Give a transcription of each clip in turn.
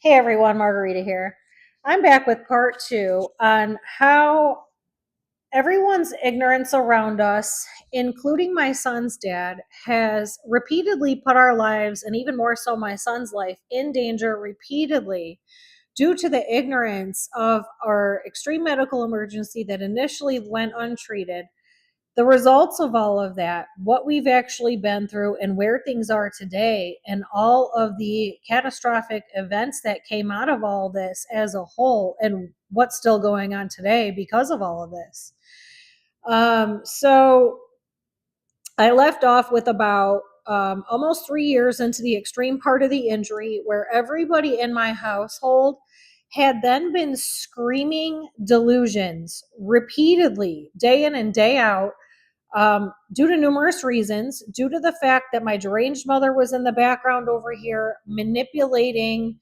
Hey everyone, Margarita here. I'm back with part two on how everyone's ignorance around us, including my son's dad, has repeatedly put our lives, and even more so my son's life, in danger repeatedly due to the ignorance of our extreme medical emergency that initially went untreated, the results of all of that, what we've actually been through, and where things are today, and all of the catastrophic events that came out of all this as a whole, and what's still going on today because of all of this. So I left off with about almost 3 years into the extreme part of the injury, where everybody in my household had then been screaming delusions repeatedly, day in and day out, due to numerous reasons, due to the fact that my deranged mother was in the background over here manipulating,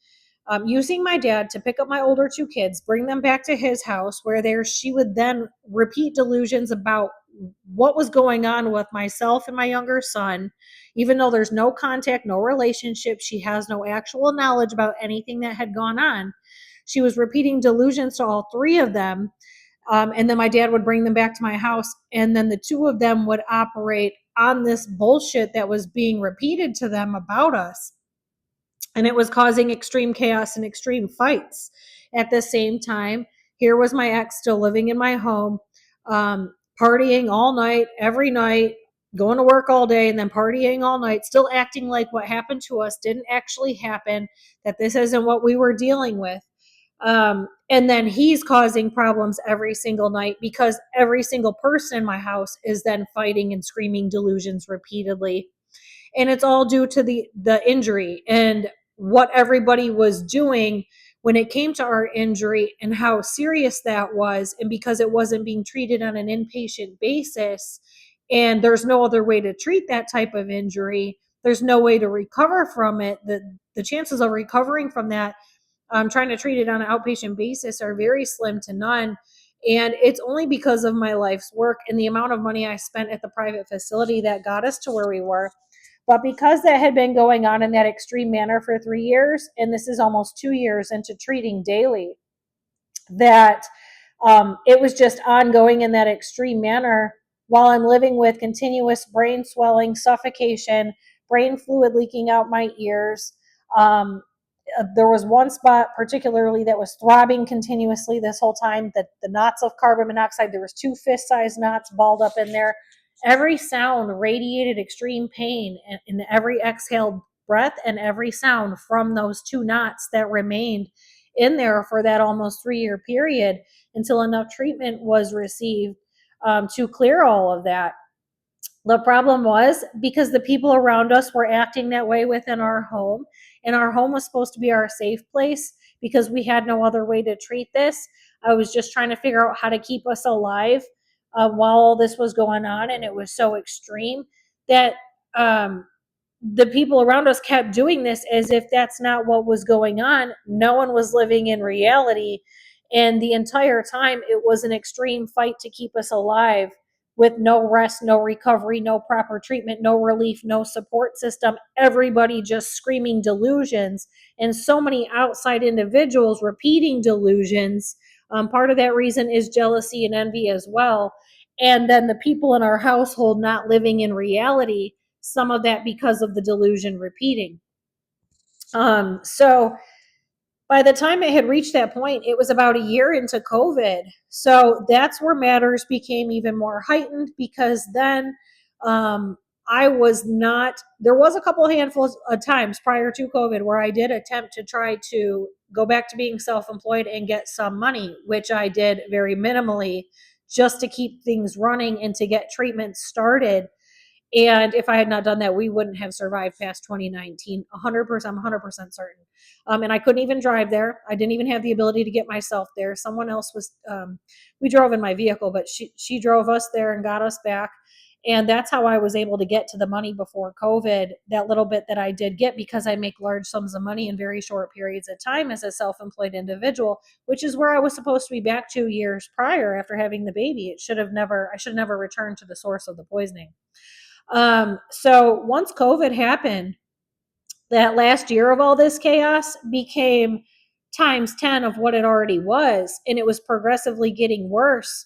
using my dad to pick up my older two kids, bring them back to his house, where she would then repeat delusions about what was going on with myself and my younger son, even though there's no contact, no relationship. She has no actual knowledge about anything that had gone on. She was repeating delusions to all three of them, and then my dad would bring them back to my house, and then the two of them would operate on this bullshit that was being repeated to them about us. And it was causing extreme chaos and extreme fights. At the same time, here was my ex still living in my home, partying all night, every night, going to work all day, and then partying all night, still acting like what happened to us didn't actually happen, that this isn't what we were dealing with. And then he's causing problems every single night because every single person in my house is then fighting and screaming delusions repeatedly. And it's all due to the injury and what everybody was doing when it came to our injury and how serious that was. And because it wasn't being treated on an inpatient basis, and there's no other way to treat that type of injury, there's no way to recover from it. The chances of recovering from that, trying to treat it on an outpatient basis, are very slim to none. And it's only because of my life's work and the amount of money I spent at the private facility that got us to where we were. But because that had been going on in that extreme manner for 3 years, and this is almost 2 years into treating daily, that it was just ongoing in that extreme manner while I'm living with continuous brain swelling, suffocation, brain fluid leaking out my ears. There was one spot particularly that was throbbing continuously this whole time, that the knots of carbon monoxide, there was two fist-sized knots balled up in there. Every sound radiated extreme pain in every exhaled breath, and every sound from those two knots that remained in there for that almost 3 year period until enough treatment was received to clear all of that. The problem was because the people around us were acting that way within our home, and our home was supposed to be our safe place because we had no other way to treat this. I was just trying to figure out how to keep us alive while all this was going on, and it was so extreme that the people around us kept doing this as if that's not what was going on. No one was living in reality. And the entire time, it was an extreme fight to keep us alive, with no rest, no recovery, no proper treatment, no relief, no support system. Everybody just screaming delusions, and so many outside individuals repeating delusions. Part of that reason is jealousy and envy as well. And then the people in our household not living in reality, some of that because of the delusion repeating. So by the time it had reached that point, it was about a year into COVID. So that's where matters became even more heightened, because then I was not, there was a couple handfuls of times prior to COVID where I did attempt to try to go back to being self-employed and get some money, which I did very minimally, just to keep things running and to get treatment started. And if I had not done that, we wouldn't have survived past 2019. 100%, I'm 100% certain. And I couldn't even drive there. I didn't even have the ability to get myself there. Someone else was, we drove in my vehicle, but she drove us there and got us back. And that's how I was able to get to the money before COVID, that little bit that I did get, because I make large sums of money in very short periods of time as a self-employed individual, which is where I was supposed to be back 2 years prior after having the baby. I should have never returned to the source of the poisoning. So once COVID happened, that last year of all this chaos became times 10 of what it already was. And it was progressively getting worse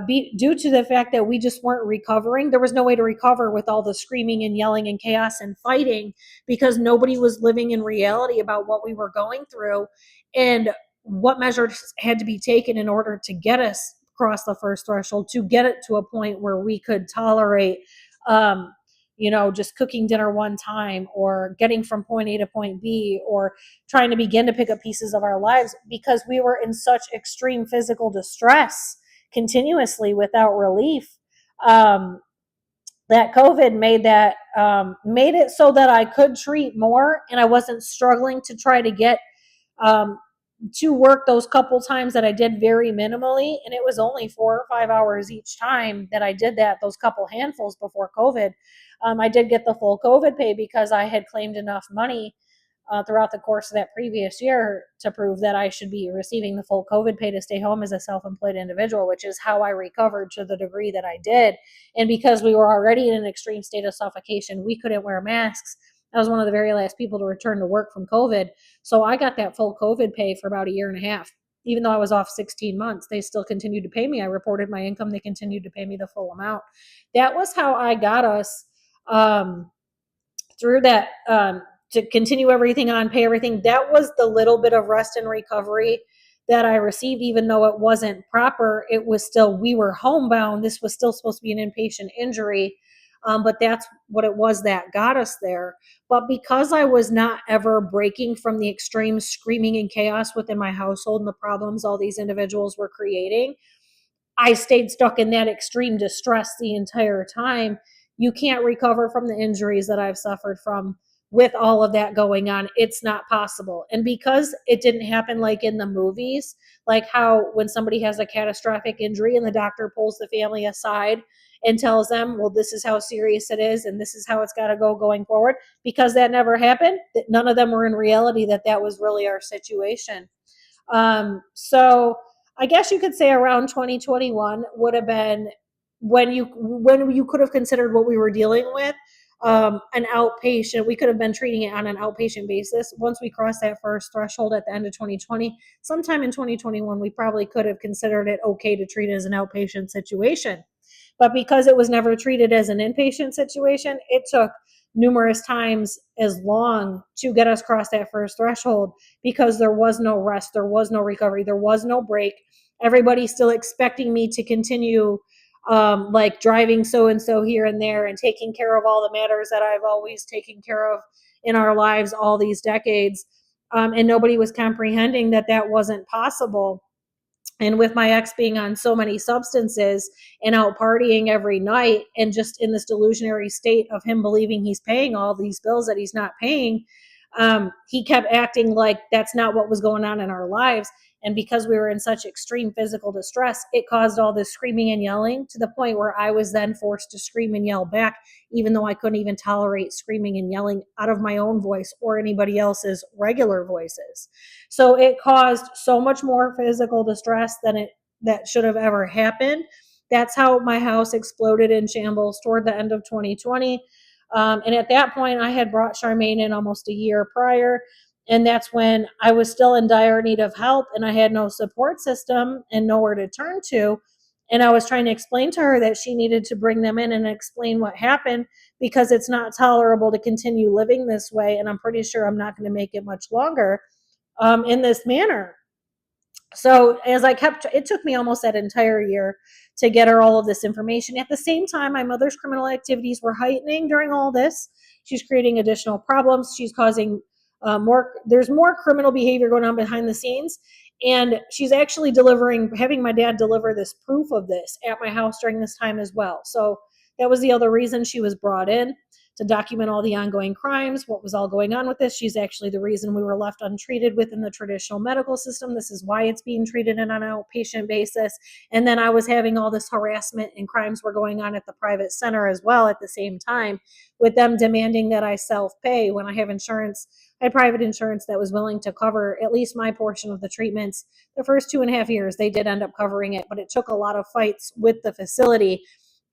due to the fact that we just weren't recovering. There was no way to recover with all the screaming and yelling and chaos and fighting, because nobody was living in reality about what we were going through and what measures had to be taken in order to get us across the first threshold, to get it to a point where we could tolerate just cooking dinner one time, or getting from point A to point B, or trying to begin to pick up pieces of our lives, because we were in such extreme physical distress continuously without relief. That COVID made it so that I could treat more, and I wasn't struggling to try to get um, to work those couple times that I did very minimally. And it was only 4 or 5 hours each time that I did that, those couple handfuls before COVID. I did get the full COVID pay because I had claimed enough money throughout the course of that previous year to prove that I should be receiving the full COVID pay to stay home as a self-employed individual, which is how I recovered to the degree that I did. And because we were already in an extreme state of suffocation, we couldn't wear masks. I was one of the very last people to return to work from COVID. So I got that full COVID pay for about a year and a half. Even though I was off 16 months, they still continued to pay me. I reported my income. They continued to pay me the full amount. That was how I got us through that, to continue everything on, pay everything. That was the little bit of rest and recovery that I received, even though it wasn't proper. It was still, we were homebound. This was still supposed to be an inpatient injury. But that's what it was that got us there. But because I was not ever breaking from the extreme screaming and chaos within my household and the problems all these individuals were creating, I stayed stuck in that extreme distress the entire time. You can't recover from the injuries that I've suffered from with all of that going on. It's not possible. And because it didn't happen like in the movies, like how when somebody has a catastrophic injury and the doctor pulls the family aside and tells them, well, this is how serious it is and this is how it's got to go going forward, because that never happened, that none of them were in reality that was really our situation. So I guess you could say around 2021 would have been when you could have considered what we were dealing with an outpatient. We could have been treating it on an outpatient basis. Once we crossed that first threshold at the end of 2020, sometime in 2021, we probably could have considered it okay to treat it as an outpatient situation. But because it was never treated as an inpatient situation, it took numerous times as long to get us across that first threshold, because there was no rest, there was no recovery, there was no break. Everybody's still expecting me to continue like driving so and so here and there and taking care of all the matters that I've always taken care of in our lives all these decades. And nobody was comprehending that wasn't possible. And with my ex being on so many substances and out partying every night and just in this delusionary state of him believing he's paying all these bills that he's not paying, he kept acting like that's not what was going on in our lives. And because we were in such extreme physical distress, it caused all this screaming and yelling, to the point where I was then forced to scream and yell back, even though I couldn't even tolerate screaming and yelling out of my own voice or anybody else's regular voices. So it caused so much more physical distress than it that should have ever happened. That's how my house exploded in shambles toward the end of 2020. And at that point, I had brought Charmaine in almost a year prior. And that's when I was still in dire need of help and I had no support system and nowhere to turn to. And I was trying to explain to her that she needed to bring them in and explain what happened, because it's not tolerable to continue living this way. And I'm pretty sure I'm not going to make it much longer in this manner. So as I kept, it took me almost that entire year to get her all of this information. At the same time, my mother's criminal activities were heightening during all this. She's creating additional problems. She's causing there's more criminal behavior going on behind the scenes. And she's actually having my dad deliver this proof of this at my house during this time as well. So that was the other reason she was brought in, to document all the ongoing crimes, what was all going on with this. She's actually the reason we were left untreated within the traditional medical system. This is why it's being treated on an outpatient basis. And then I was having all this harassment and crimes were going on at the private center as well at the same time, with them demanding that I self-pay when I have insurance. I had private insurance that was willing to cover at least my portion of the treatments. The first 2.5 years, they did end up covering it, but it took a lot of fights with the facility.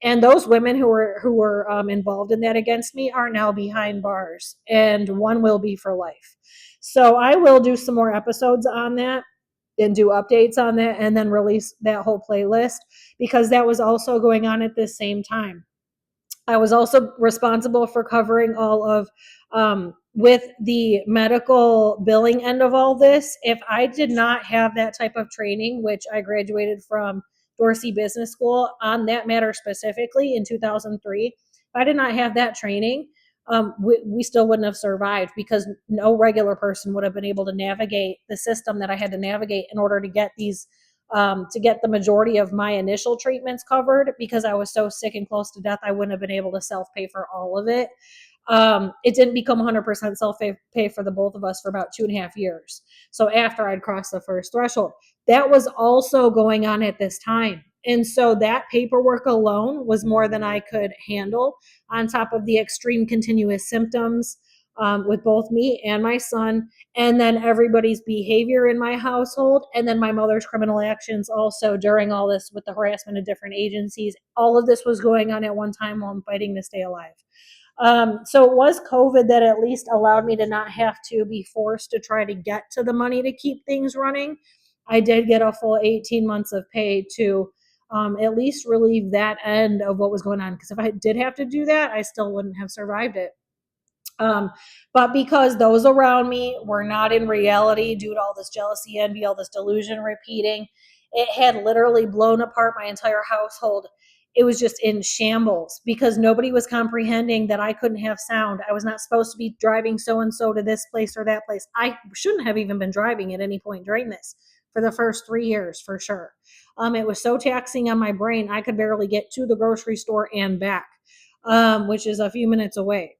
And those women who were involved in that against me are now behind bars, and one will be for life. So I will do some more episodes on that and do updates on that, and then release that whole playlist, because that was also going on at the same time. I was also responsible for covering all of, with the medical billing end of all this. If I did not have that type of training, which I graduated from Dorsey Business School on that matter specifically in 2003, if I did not have that training, we still wouldn't have survived, because no regular person would have been able to navigate the system that I had to navigate in order to get these, to get the majority of my initial treatments covered, because I was so sick and close to death. I wouldn't have been able to self pay for all of it. It didn't become 100% self pay for the both of us for about 2.5 years. So after I'd crossed the first threshold, that was also going on at this time. And so that paperwork alone was more than I could handle, on top of the extreme continuous symptoms, with both me and my son, and then everybody's behavior in my household, and then my mother's criminal actions also during all this with the harassment of different agencies. All of this was going on at one time while I'm fighting to stay alive. So it was COVID that at least allowed me to not have to be forced to try to get to the money to keep things running. I did get a full 18 months of pay to, at least relieve that end of what was going on. Because if I did have to do that, I still wouldn't have survived it. Um, but because those around me were not in reality, due to all this jealousy, envy, all this delusion repeating, it had literally blown apart my entire household. It was just in shambles, because nobody was comprehending that I couldn't have sound. I was not supposed to be driving so and so to this place or that place. I shouldn't have even been driving at any point during this for the first 3 years, for sure. It was so taxing on my brain, I could barely get to the grocery store and back, which is a few minutes away.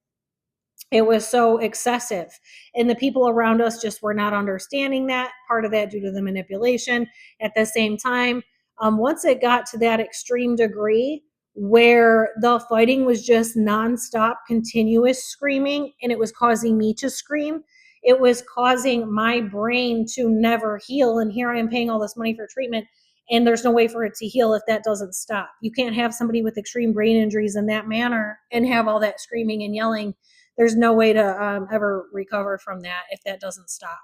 It was so excessive, and the people around us just were not understanding that. Part of that due to the manipulation. At the same time, once it got to that extreme degree where the fighting was just nonstop continuous screaming, and it was causing me to scream, it was causing my brain to never heal. And here I am paying all this money for treatment, and there's no way for it to heal if that doesn't stop. You can't have somebody with extreme brain injuries in that manner and have all that screaming and yelling. There's no way to, ever recover from that if that doesn't stop.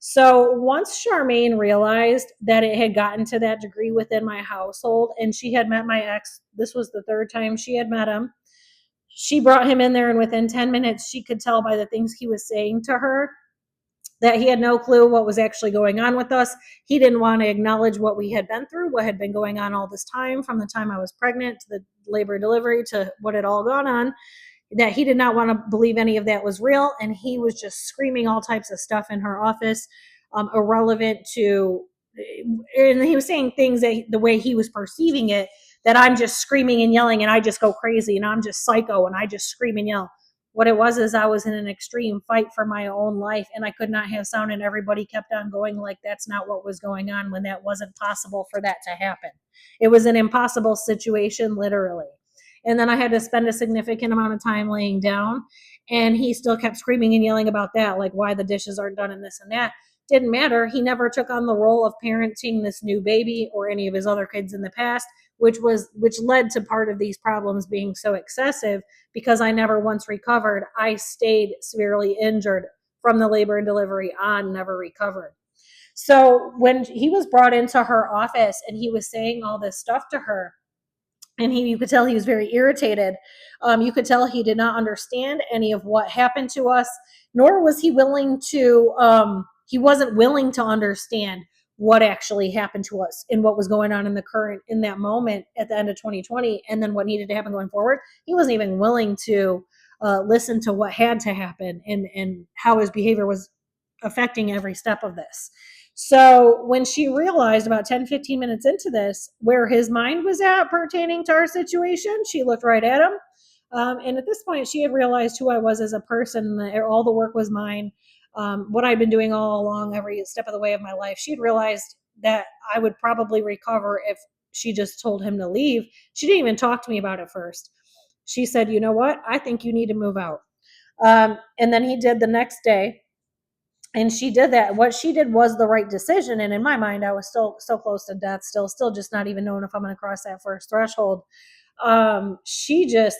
So once Charmaine realized that it had gotten to that degree within my household, and she had met my ex, this was the third time she had met him. She brought him in there, and within 10 minutes, she could tell by the things he was saying to her that he had no clue what was actually going on with us. He didn't want to acknowledge what we had been through, what had been going on all this time, from the time I was pregnant to the labor and delivery to what had all gone on, that he did not want to believe any of that was real. And he was just screaming all types of stuff in her office, irrelevant to, and he was saying things that the way he was perceiving it, that I'm just screaming and yelling and I just go crazy and I'm just psycho and I just scream and yell. What it was is I was in an extreme fight for my own life, and I could not have sound, and everybody kept on going like that's not what was going on, when that wasn't possible for that to happen. It was an impossible situation, literally. And then I had to spend a significant amount of time laying down, and he still kept screaming and yelling about that, like why the dishes aren't done and this and that. Didn't matter. He never took on the role of parenting this new baby or any of his other kids in the past, which led to part of these problems being so excessive, because I never once recovered. I stayed severely injured from the labor and delivery on, never recovered. So when he was brought into her office and he was saying all this stuff to her, and you could tell he was very irritated. You could tell he did not understand any of what happened to us, nor was he willing to. He wasn't willing to understand what actually happened to us and what was going on in that moment at the end of 2020, and then what needed to happen going forward. He wasn't even willing to listen to what had to happen, and how his behavior was affecting every step of this. So when she realized about 10, 15 minutes into this where his mind was at pertaining to our situation, she looked right at him. And at this point, she had realized who I was as a person, that all the work was mine. What I'd been doing all along, every step of the way of my life. She'd realized that I would probably recover if she just told him to leave. She didn't even talk to me about it first. She said, you know what? I think you need to move out. And then he did the next day, and she did that. What she did was the right decision. And in my mind, I was still so close to death, still just not even knowing if I'm going to cross that first threshold. She just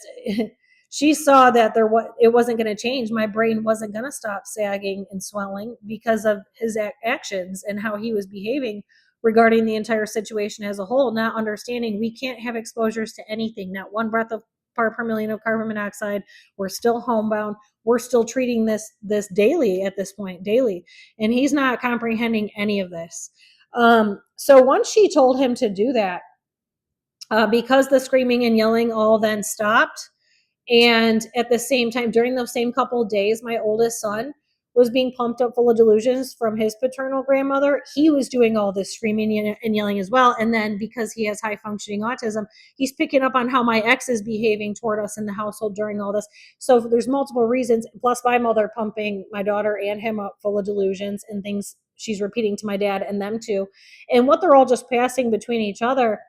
she saw that it wasn't going to change. My brain wasn't going to stop sagging and swelling because of his actions and how he was behaving regarding the entire situation as a whole, not understanding we can't have exposures to anything, not one breath of part per million of carbon monoxide. We're still homebound. We're still treating this daily at this point, daily. And he's not comprehending any of this. So once she told him to do that, because the screaming and yelling all then stopped, and at the same time, during those same couple of days, my oldest son was being pumped up full of delusions from his paternal grandmother. He was doing all this screaming and yelling as well. And then because he has high functioning autism, he's picking up on how my ex is behaving toward us in the household during all this. So there's multiple reasons, plus my mother pumping my daughter and him up full of delusions and things she's repeating to my dad and them too. And what they're all just passing between each other,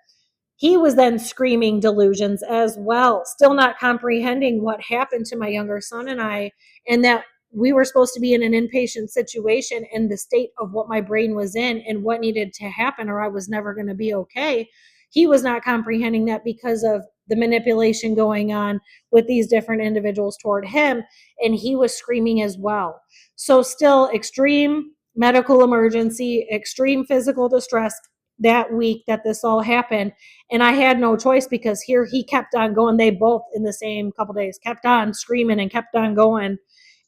he was then screaming delusions as well, still not comprehending what happened to my younger son and I, and that we were supposed to be in an inpatient situation, and the state of what my brain was in and what needed to happen, or I was never going to be okay. He was not comprehending that because of the manipulation going on with these different individuals toward him, and he was screaming as well. So, still extreme medical emergency, extreme physical distress that week that this all happened. And I had no choice because here he kept on going. They both in the same couple days kept on screaming and kept on going.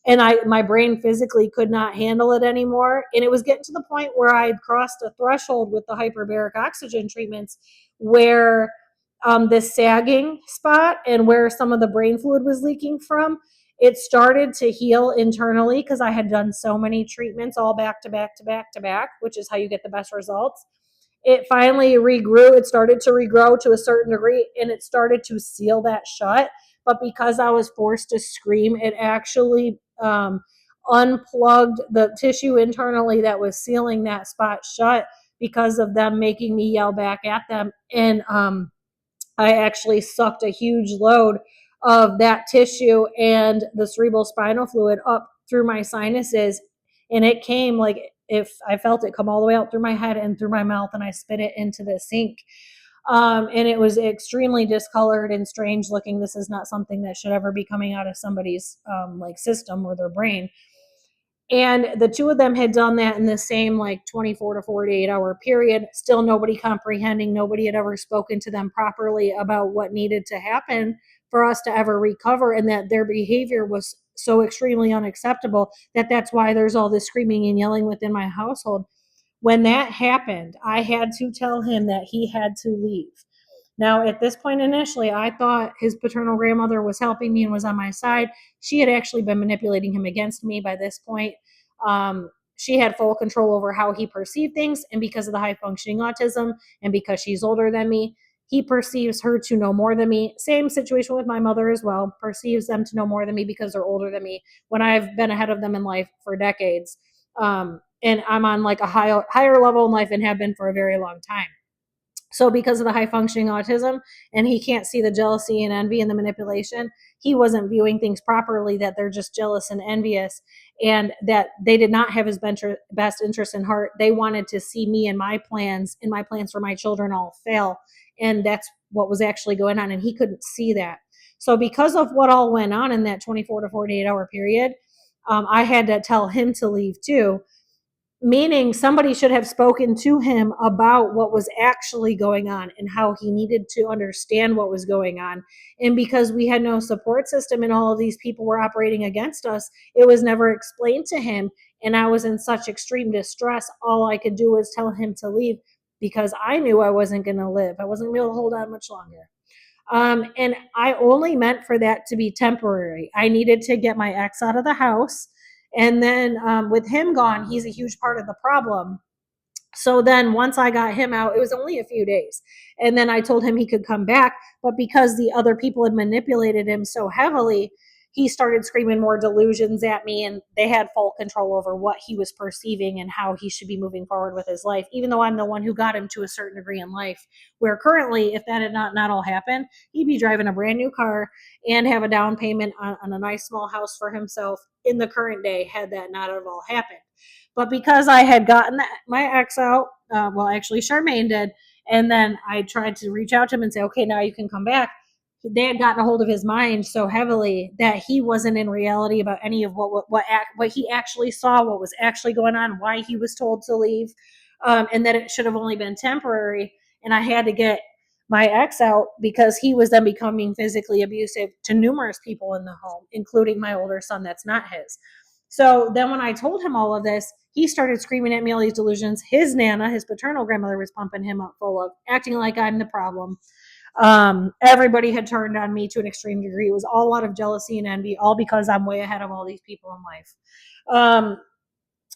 And my brain physically could not handle it anymore. And it was getting to the point where I'd crossed a threshold with the hyperbaric oxygen treatments where this sagging spot and where some of the brain fluid was leaking from, it started to heal internally because I had done so many treatments all back to back to back to back, which is how you get the best results. It finally regrew. It started to regrow to a certain degree, and it started to seal that shut. But because I was forced to scream, it actually unplugged the tissue internally that was sealing that spot shut because of them making me yell back at them. And I actually sucked a huge load of that tissue and the cerebral spinal fluid up through my sinuses. And it came like if I felt it come all the way out through my head and through my mouth, and I spit it into the sink. And it was extremely discolored and strange looking. This is not something that should ever be coming out of somebody's like system or their brain. And the two of them had done that in the same like 24 to 48-hour period. Still nobody comprehending. Nobody had ever spoken to them properly about what needed to happen for us to ever recover, and that their behavior was so extremely unacceptable that that's why there's all this screaming and yelling within my household. When that happened, I had to tell him that he had to leave. Now, at this point, initially, I thought his paternal grandmother was helping me and was on my side. She had actually been manipulating him against me by this point. She had full control over how he perceived things. And because of the high functioning autism and because she's older than me, he perceives her to know more than me. Same situation with my mother as well, perceives them to know more than me because they're older than me when I've been ahead of them in life for decades. And I'm on like a higher level in life and have been for a very long time. So because of the high functioning autism, and he can't see the jealousy and envy and the manipulation, he wasn't viewing things properly, that they're just jealous and envious, and that they did not have his best interest in heart. They wanted to see me and my plans for my children all fail. And that's what was actually going on. And he couldn't see that. So because of what all went on in that 24 to 48-hour period, I had to tell him to leave too, meaning somebody should have spoken to him about what was actually going on and how he needed to understand what was going on. And because we had no support system and all of these people were operating against us, it was never explained to him. And I was in such extreme distress. All I could do was tell him to leave because I knew I wasn't going to live. I wasn't going to be able to hold on much longer. And I only meant for that to be temporary. I needed to get my ex out of the house. And then with him gone, he's a huge part of the problem. So then once I got him out, it was only a few days. And then I told him he could come back. But because the other people had manipulated him so heavily, he started screaming more delusions at me, and they had full control over what he was perceiving and how he should be moving forward with his life, even though I'm the one who got him to a certain degree in life, where currently, if that had not all happened, he'd be driving a brand new car and have a down payment on a nice small house for himself in the current day, had that not at all happened. But because I had gotten my ex out, well, actually, Charmaine did, and then I tried to reach out to him and say, okay, now you can come back. they had gotten a hold of his mind so heavily that he wasn't in reality about any of what he actually saw, what was actually going on, why he was told to leave, and that it should have only been temporary. And I had to get my ex out because he was then becoming physically abusive to numerous people in the home, including my older son that's not his. So then when I told him all of this, he started screaming at me all these delusions. His Nana, his paternal grandmother, was pumping him up full of acting like I'm the problem. Everybody had turned on me to an extreme degree. It was all out of jealousy and envy, all because I'm way ahead of all these people in life.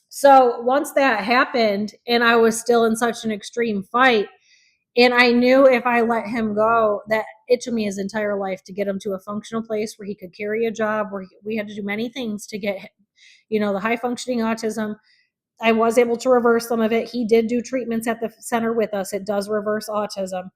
So once that happened, and I was still in such an extreme fight, and I knew if I let him go, that it took me his entire life to get him to a functional place where he could carry a job, where we had to do many things to get, the high functioning autism. I was able to reverse some of it. He did do treatments at the center with us. It does reverse autism.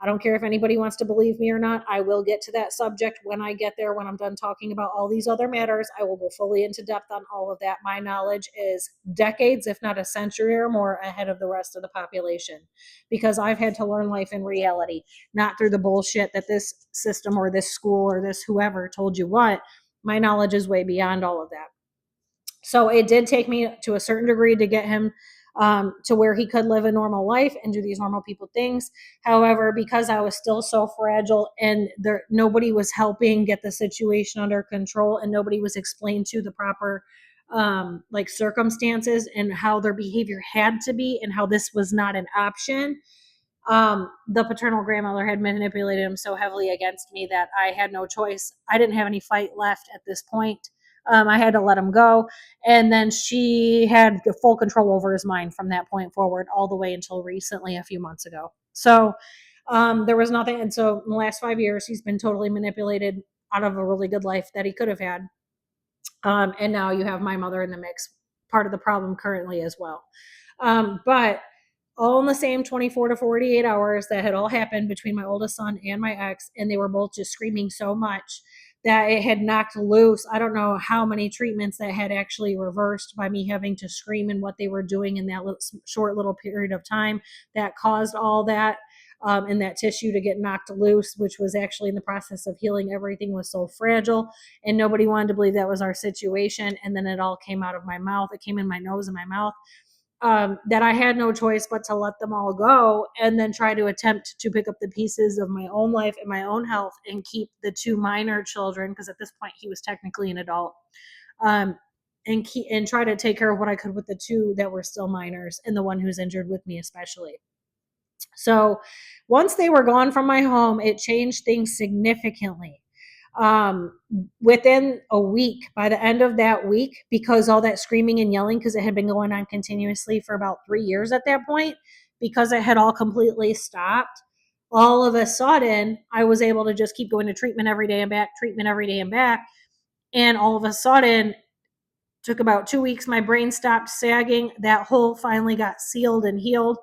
I don't care if anybody wants to believe me or not. I will get to that subject when I get there. When I'm done talking about all these other matters, I will go fully into depth on all of that. My knowledge is decades, if not a century or more, ahead of the rest of the population, because I've had to learn life in reality, not through the bullshit that this system or this school or this whoever told you what. My knowledge is way beyond all of that. So it did take me to a certain degree to get him to where he could live a normal life and do these normal people things. However, because I was still so fragile and nobody was helping get the situation under control, and nobody was explained to the proper like circumstances and how their behavior had to be and how this was not an option, the paternal grandmother had manipulated him so heavily against me that I had no choice. I didn't have any fight left at this point. I had to let him go. And then she had full control over his mind from that point forward, all the way until recently, a few months ago. So there was nothing. And so in the last 5 years, he's been totally manipulated out of a really good life that he could have had. And now you have my mother in the mix, part of the problem currently as well. But all in the same 24 to 48 hours, that had all happened between my oldest son and my ex, and they were both just screaming so much that it had knocked loose. I don't know how many treatments that had actually reversed by me having to scream and what they were doing in that short little period of time that caused all that. And that tissue to get knocked loose, which was actually in the process of healing. Everything was so fragile, and nobody wanted to believe that was our situation. And then it all came out of my mouth. It came in my nose and my mouth. That I had no choice but to let them all go, and then try to attempt to pick up the pieces of my own life and my own health and keep the two minor children, because at this point he was technically an adult, and try to take care of what I could with the two that were still minors, and the one who's injured with me especially. So once they were gone from my home, it changed things significantly. Um, Within a week, by the end of that week, because all that screaming and yelling, because it had been going on continuously for about 3 years at that point, because it had all completely stopped, all of a sudden I was able to just keep going to treatment every day and back, treatment every day and back. And all of a sudden, took about 2 weeks, my brain stopped sagging. That hole finally got sealed and healed.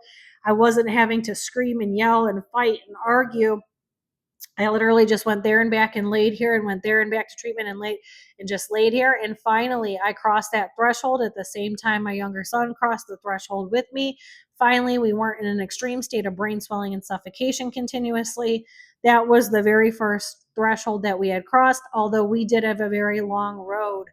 I wasn't having to scream and yell and fight and argue. I literally just went there and back and laid here, and went there and back to treatment and just laid here. And finally, I crossed that threshold at the same time my younger son crossed the threshold with me. Finally, we weren't in an extreme state of brain swelling and suffocation continuously. That was the very first threshold that we had crossed, although we did have a very long road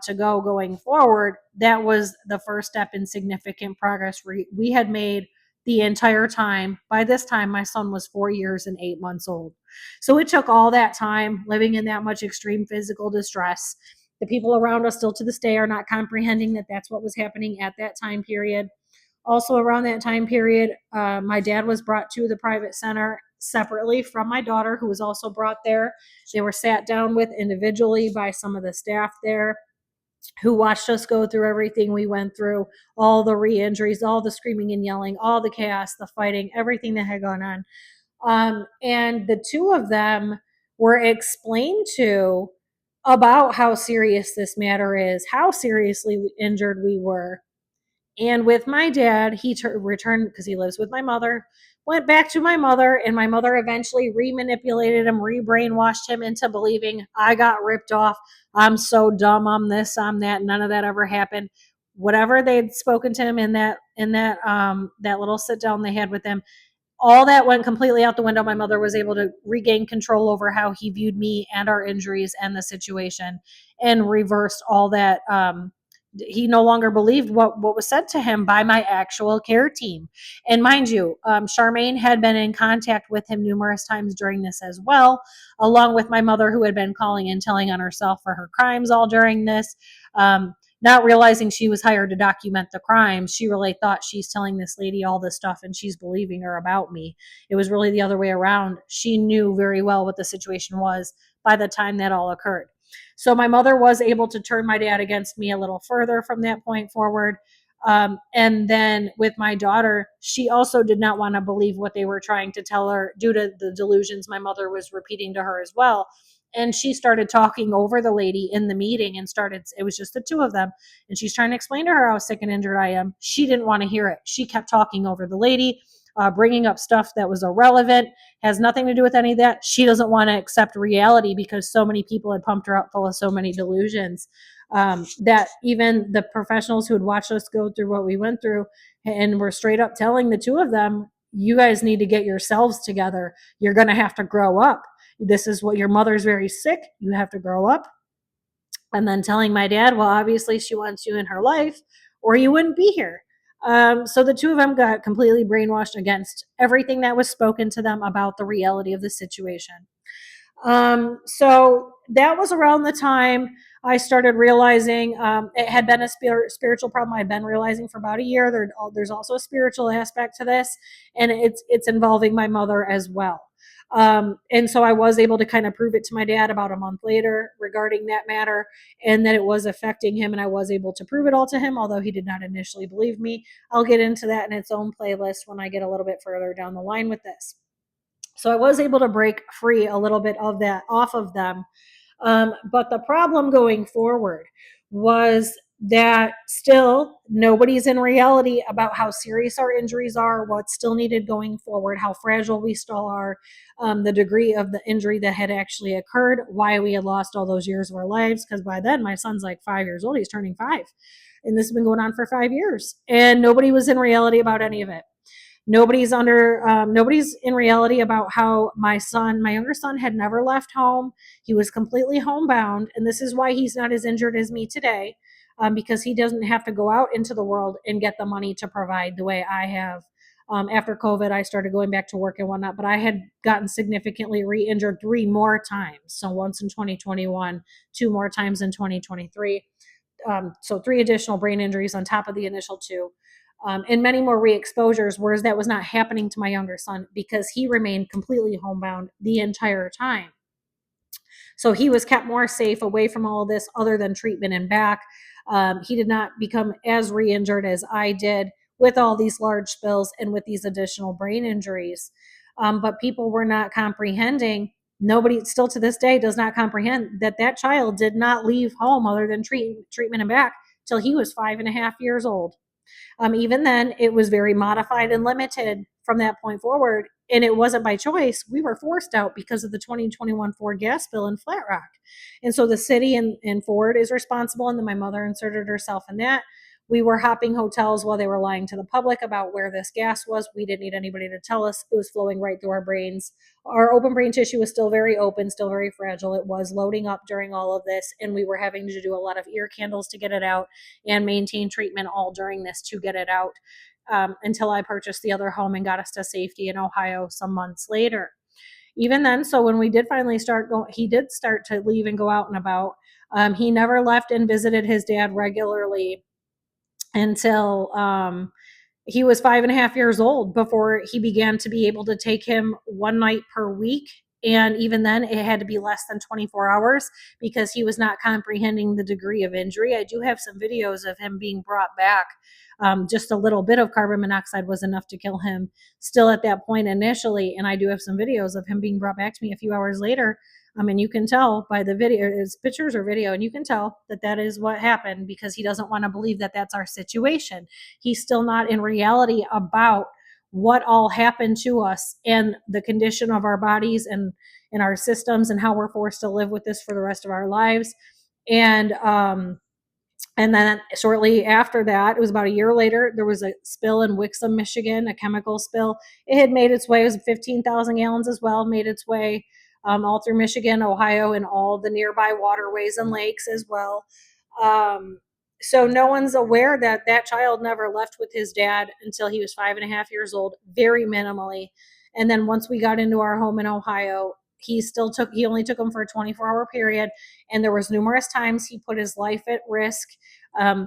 to go going forward. That was the first step in significant progress we had made the entire time. By this time, my son was 4 years and 8 months old. So it took all that time living in that much extreme physical distress. The people around us still to this day are not comprehending that that's what was happening at that time period. Also, around that time period, my dad was brought to the private center separately from my daughter, who was also brought there. They were sat down with individually by some of the staff there, who watched us go through everything we went through, all the re-injuries, all the screaming and yelling, all the chaos, the fighting, everything that had gone on. And the two of them were explained to about how serious this matter is, how seriously injured we were. And with my dad, he returned, because he lives with my mother, went back to my mother, and my mother eventually re-manipulated him, re-brainwashed him into believing I got ripped off. I'm so dumb. I'm this, I'm that. None of that ever happened. Whatever they'd spoken to him in that little sit down they had with him, all that went completely out the window. My mother was able to regain control over how he viewed me and our injuries and the situation, and reversed all that. He no longer believed what was said to him by my actual care team. And mind you, Charmaine had been in contact with him numerous times during this as well, along with my mother, who had been calling and telling on herself for her crimes all during this. Not realizing she was hired to document the crime, she really thought she's telling this lady all this stuff and she's believing her about me. It was really the other way around. She knew very well what the situation was by the time that all occurred. So my mother was able to turn my dad against me a little further from that point forward. And then with my daughter, she also did not want to believe what they were trying to tell her due to the delusions my mother was repeating to her as well. And she started talking over the lady in the meeting and it was just the two of them. And she's trying to explain to her how sick and injured I am. She didn't want to hear it. She kept talking over the lady, bringing up stuff that was irrelevant, has nothing to do with any of that. She doesn't want to accept reality because so many people had pumped her up full of so many delusions, that even the professionals who had watched us go through what we went through and were straight up telling the two of them, you guys need to get yourselves together. You're going to have to grow up. This is what your mother's very sick. You have to grow up. And then telling my dad, well, obviously she wants you in her life or you wouldn't be here. So the two of them got completely brainwashed against everything that was spoken to them about the reality of the situation. So that was around the time I started realizing it had been a spiritual problem I'd been realizing for about a year. There's also a spiritual aspect to this, and it's involving my mother as well. And so I was able to kind of prove it to my dad about a month later regarding that matter, and that it was affecting him, and I was able to prove it all to him, although he did not initially believe me. I'll get into that in its own playlist when I get a little bit further down the line with this. So I was able to break free a little bit of that off of them. But the problem going forward was that still nobody's in reality about how serious our injuries are, what's still needed going forward, how fragile we still are, the degree of the injury that had actually occurred, why we had lost all those years of our lives. Because by then, my son's like 5 years old, he's turning 5. And this has been going on for 5 years. And nobody was in reality about any of it. Nobody's in reality about how my younger son, had never left home. He was completely homebound, and this is why he's not as injured as me today, because he doesn't have to go out into the world and get the money to provide the way I have. After COVID, I started going back to work and whatnot, but I had gotten significantly re-injured 3 more times. So once in 2021, 2 more times in 2023. So 3 additional brain injuries on top of the initial 2. And many more re-exposures, whereas that was not happening to my younger son because he remained completely homebound the entire time. So he was kept more safe away from all of this other than treatment and back. He did not become as re-injured as I did with all these large spills and with these additional brain injuries. But people were not comprehending. Nobody still to this day does not comprehend that child did not leave home other than treatment and back till he was 5.5 years old. Even then, it was very modified and limited from that point forward. And it wasn't by choice. We were forced out because of the 2021 Ford gas spill in Flat Rock. And so the city and Ford is responsible. And then my mother inserted herself in that. We were hopping hotels while they were lying to the public about where this gas was. We didn't need anybody to tell us. It was flowing right through our brains. Our open brain tissue was still very open, still very fragile. It was loading up during all of this, and we were having to do a lot of ear candles to get it out and maintain treatment all during this to get it out, until I purchased the other home and got us to safety in Ohio some months later. Even then, so when we did finally start going, he did start to leave and go out and about. He never left and visited his dad regularly until he was 5.5 years old before he began to be able to take him one night per week. And even then, it had to be less than 24 hours because he was not comprehending the degree of injury. I do have some videos of him being brought back. Just a little bit of carbon monoxide was enough to kill him still at that point initially. And I do have some videos of him being brought back to me a few hours later. And you can tell by the video, it's pictures or video, and you can tell that is what happened because he doesn't want to believe that that's our situation. He's still not in reality about what all happened to us and the condition of our bodies and our systems and how we're forced to live with this for the rest of our lives. And And then shortly after that, it was about a year later, there was a spill in Wixom, Michigan, a chemical spill. It had made its way, it was 15,000 gallons as well, made its way all through Michigan, Ohio, and all the nearby waterways and lakes as well. So no one's aware that that child never left with his dad until he was 5.5 years old, very minimally. And then once we got into our home in Ohio, he only took him for a 24-hour period. And there was numerous times he put his life at risk.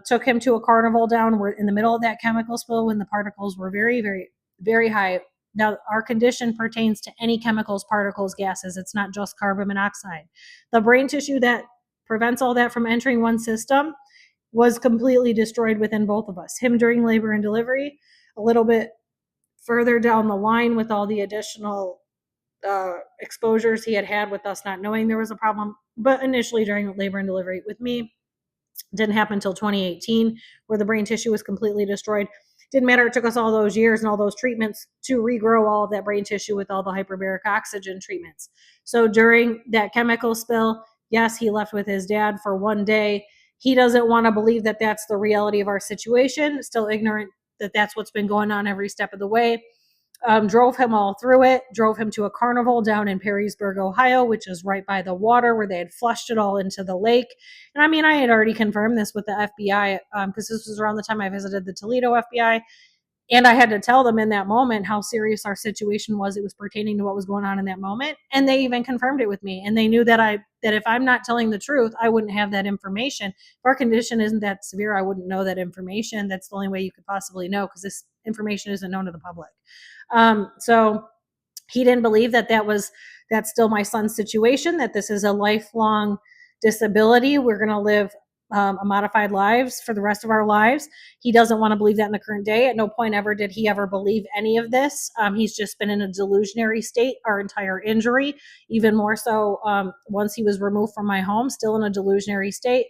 Took him to a carnival down where in the middle of that chemical spill when the particles were very, very, very high. Now, our condition pertains to any chemicals, particles, gases. It's not just carbon monoxide. The brain tissue that prevents all that from entering one system was completely destroyed within both of us. Him during labor and delivery, a little bit further down the line with all the additional exposures he had had with us not knowing there was a problem. But initially during labor and delivery with me, didn't happen until 2018, where the brain tissue was completely destroyed. Didn't matter. It took us all those years and all those treatments to regrow all of that brain tissue with all the hyperbaric oxygen treatments. So during that chemical spill, yes, he left with his dad for one day. He doesn't want to believe that that's the reality of our situation, still ignorant that that's what's been going on every step of the way. Drove him all through it, drove him to a carnival down in Perrysburg, Ohio, which is right by the water where they had flushed it all into the lake. And I mean, I had already confirmed this with the FBI because this was around the time I visited the Toledo FBI. And I had to tell them in that moment how serious our situation was. It was pertaining to what was going on in that moment. And they even confirmed it with me. And they knew that if I'm not telling the truth, I wouldn't have that information. If our condition isn't that severe, I wouldn't know that information. That's the only way you could possibly know, because this information isn't known to the public. So he didn't believe that's still my son's situation, that this is a lifelong disability. We're going to live a modified lives for the rest of our lives. He doesn't want to believe that in the current day. At no point ever did he ever believe any of this. He's just been in a delusionary state our entire injury, even more so once he was removed from my home, still in a delusionary state.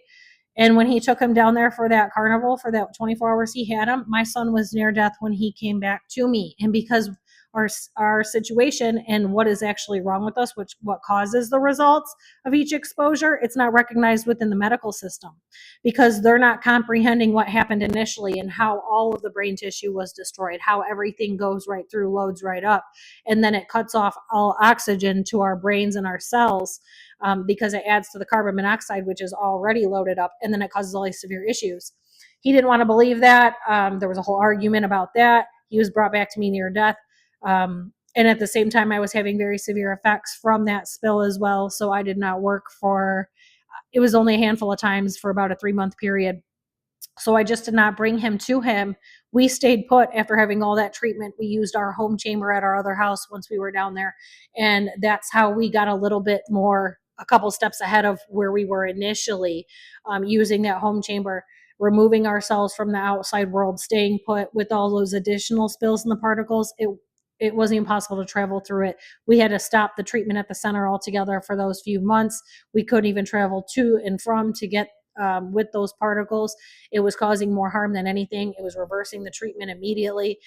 And when he took him down there for that carnival, for that 24 hours he had him, my son was near death when he came back to me. And because our situation and what is actually wrong with us, what causes the results of each exposure, it's not recognized within the medical system, because they're not comprehending what happened initially and how all of the brain tissue was destroyed, how everything goes right through, loads right up, and then it cuts off all oxygen to our brains and our cells. Because it adds to the carbon monoxide, which is already loaded up, and then it causes all these severe issues. He didn't want to believe that. There was a whole argument about that. He was brought back to me near death. And at the same time, I was having very severe effects from that spill as well. So I did not work it was only a handful of times for about a 3-month period. So I just did not bring him to him. We stayed put after having all that treatment. We used our home chamber at our other house once we were down there. And that's how we got a couple steps ahead of where we were initially, using that home chamber, removing ourselves from the outside world, staying put with all those additional spills and the particles. It wasn't even possible to travel through it. We had to stop the treatment at the center altogether for those few months. We couldn't even travel to and from to get with those particles. It was causing more harm than anything. It was reversing the treatment immediately.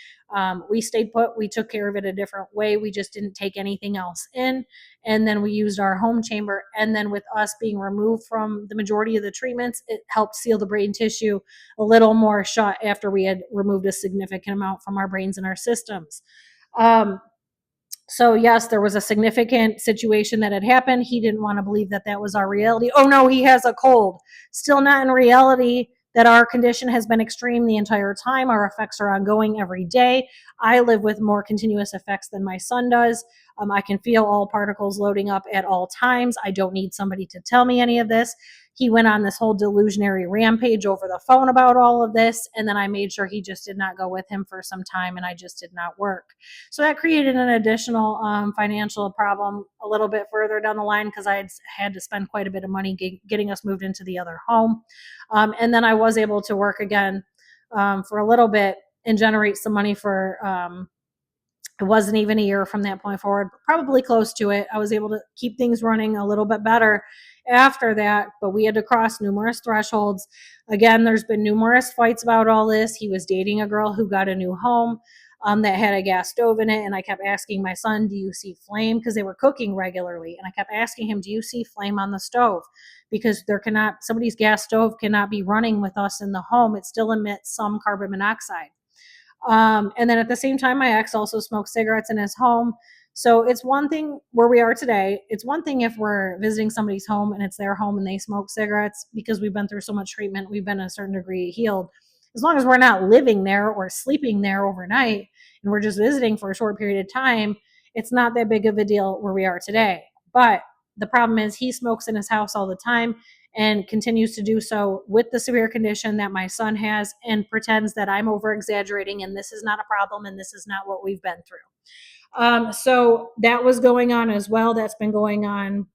We stayed put. We took care of it a different way. We just didn't take anything else in. And then we used our home chamber. And then with us being removed from the majority of the treatments, it helped seal the brain tissue a little more shut after we had removed a significant amount from our brains and our systems. So yes, there was a significant situation that had happened. He didn't want to believe that that was our reality. Oh no, he has a cold. Still not in reality that our condition has been extreme the entire time. Our effects are ongoing every day. I live with more continuous effects than my son does. I can feel all particles loading up at all times. I don't need somebody to tell me any of this. He went on this whole delusionary rampage over the phone about all of this. And then I made sure he just did not go with him for some time, and I just did not work. So that created an additional financial problem a little bit further down the line, because I had to spend quite a bit of money getting us moved into the other home. And then I was able to work again for a little bit and generate some money for it wasn't even a year from that point forward, probably close to it. I was able to keep things running a little bit better after that, but we had to cross numerous thresholds. Again, there's been numerous fights about all this. He was dating a girl who got a new home that had a gas stove in it, and I kept asking my son, do you see flame? Because they were cooking regularly, and I kept asking him, do you see flame on the stove? because somebody's gas stove cannot be running with us in the home. It still emits some carbon monoxide. And then at the same time, my ex also smoked cigarettes in his home. So it's one thing where we are today. It's one thing if we're visiting somebody's home and it's their home and they smoke cigarettes, because we've been through so much treatment, we've been a certain degree healed. As long as we're not living there or sleeping there overnight and we're just visiting for a short period of time, it's not that big of a deal where we are today. But the problem is he smokes in his house all the time and continues to do so with the severe condition that my son has, and pretends that I'm over exaggerating and this is not a problem and this is not what we've been through. So that was going on as well. That's been going on,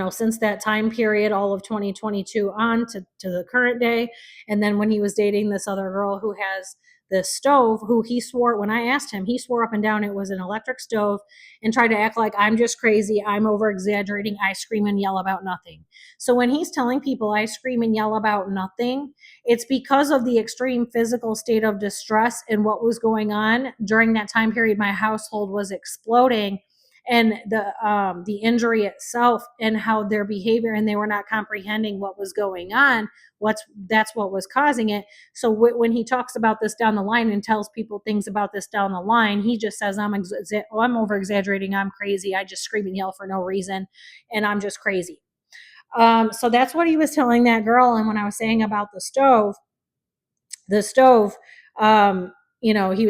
since that time period, all of 2022 on to the current day. And then when he was dating this other girl who has this stove, who he swore, when I asked him, he swore up and down it was an electric stove and tried to act like I'm just crazy, I'm over exaggerating, I scream and yell about nothing. So when he's telling people I scream and yell about nothing, it's because of the extreme physical state of distress and what was going on during that time period. My household was exploding, and the injury itself and how their behavior, and they were not comprehending what was going on. That's what was causing it. So when he talks about this down the line and tells people things about this down the line, he just says, I'm over exaggerating, I'm crazy, I just scream and yell for no reason, and I'm just crazy. So that's what he was telling that girl. And when I was saying about the stove, he was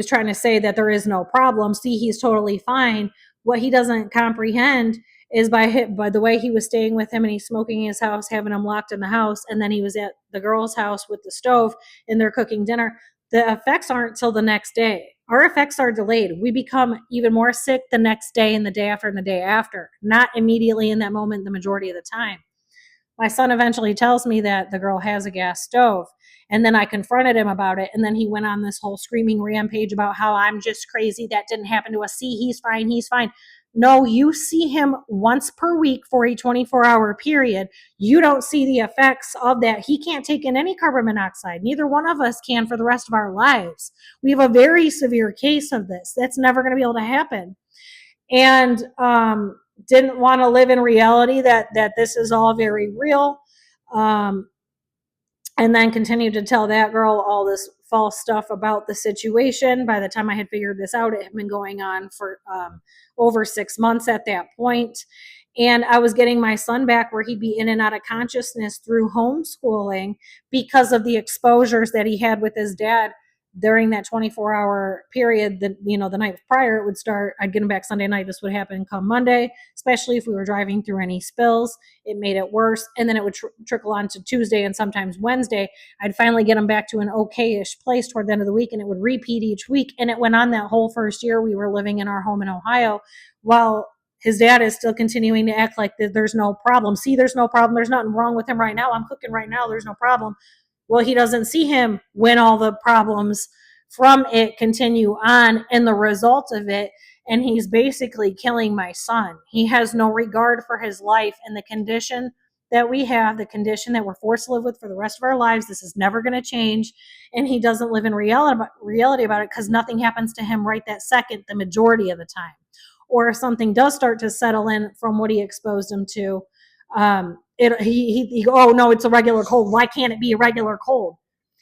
trying to say that there is no problem. See, he's totally fine. What he doesn't comprehend is by the way he was staying with him and he's smoking in his house, having him locked in the house, and then he was at the girl's house with the stove and they're cooking dinner. The effects aren't till the next day. Our effects are delayed. We become even more sick the next day and the day after and the day after, not immediately in that moment the majority of the time. My son eventually tells me that the girl has a gas stove. And then I confronted him about it. And then he went on this whole screaming rampage about how I'm just crazy. That didn't happen to us. See, he's fine. He's fine. No, you see him once per week for a 24-hour period. You don't see the effects of that. He can't take in any carbon monoxide. Neither one of us can for the rest of our lives. We have a very severe case of this. That's never going to be able to happen. And didn't want to live in reality that this is all very real. And then continued to tell that girl all this false stuff about the situation. By the time I had figured this out, it had been going on for over 6 months at that point. And I was getting my son back where he'd be in and out of consciousness through homeschooling because of the exposures that he had with his dad during that 24-hour period. That, the night prior it would start, I'd get him back Sunday night. This would happen come Monday, especially if we were driving through any spills. It made it worse. And then it would trickle on to Tuesday and sometimes Wednesday. I'd finally get him back to an okay-ish place toward the end of the week, and it would repeat each week. And it went on that whole first year we were living in our home in Ohio, while his dad is still continuing to act like there's no problem. See, there's no problem. There's nothing wrong with him right now. I'm cooking right now. There's no problem. Well, he doesn't see him when all the problems from it continue on and the result of it. And he's basically killing my son. He has no regard for his life and the condition that we have, the condition that we're forced to live with for the rest of our lives. This is never going to change. And he doesn't live in reality about it because nothing happens to him right that second, the majority of the time. Or if something does start to settle in from what he exposed him to, oh no, it's a regular cold. Why can't it be a regular cold?